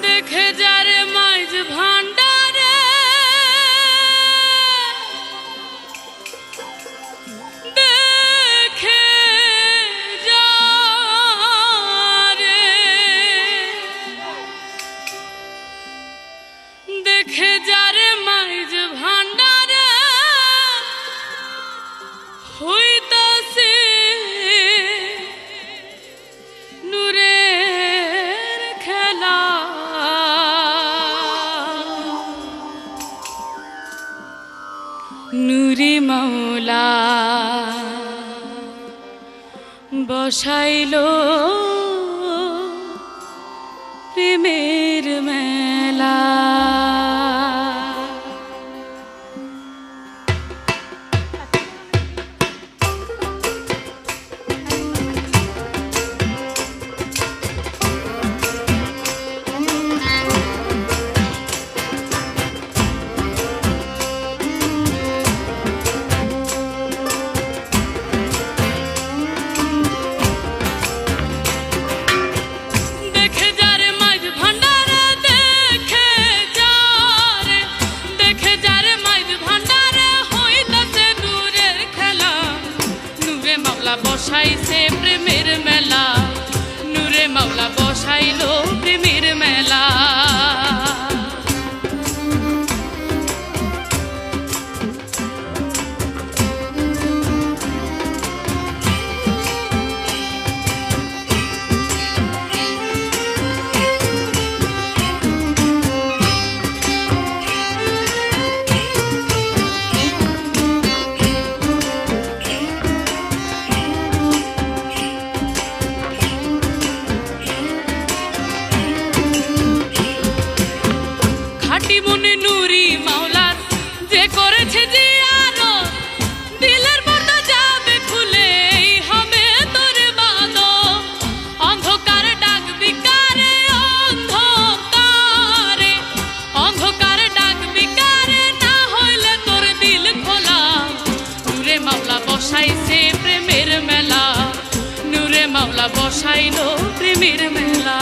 देखे जा रे माइज भांडारे देखे जा रे देखे जा रे माइज भांडारे हुई तो से নুরি মৌলা বসাইলো প্রেমের মেলা বসাইছে প্রেমের মেলা নূরে মাওলা বসাইলো প্রেমের মেলা মনে নুরি মাওলার যে করেছে যে আরো দিলের পর্দা যাবে খুলে হবে তোর বাদো অন্ধকার ডাকবি কারে অন্ধকারে অন্ধকার ডাকবি কারে না হইলে তোর দিল খোলা নূরে মাওলা বসাইছে প্রেমের মেলা নূরে মাওলা বসাইলো প্রেমের মেলা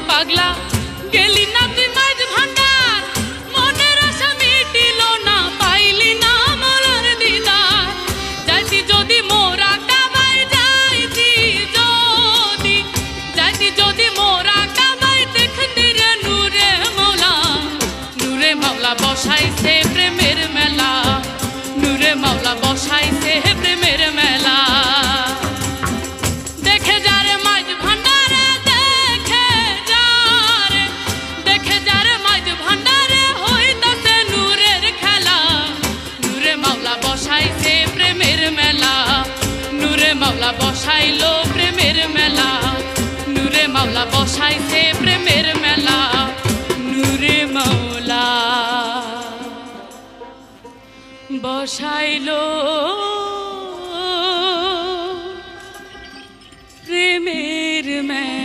পাগলা গেলি না তুই মাইজ ভান্ডার মনের আশা মিটিল না পাইলি না মরার দিদার যাইতি যদি মোরা কামাই যাইতি যদি মোরা কামাই দেখতি রে নূরে মাওলা বসাইছে প্রেমের মেলা নূরে মাওলা বসাইছে প্রেমের মেলা দেখে যা রে মাইজ ভান্ডারে বসাইছে প্রেমের মেলা নূরে মাওলা বসাইলো প্রেমের মেলা নূরে মাওলা বসাইছে প্রেমের মেলা নূরে মাওলা বসাইলো প্রেমের মেলা।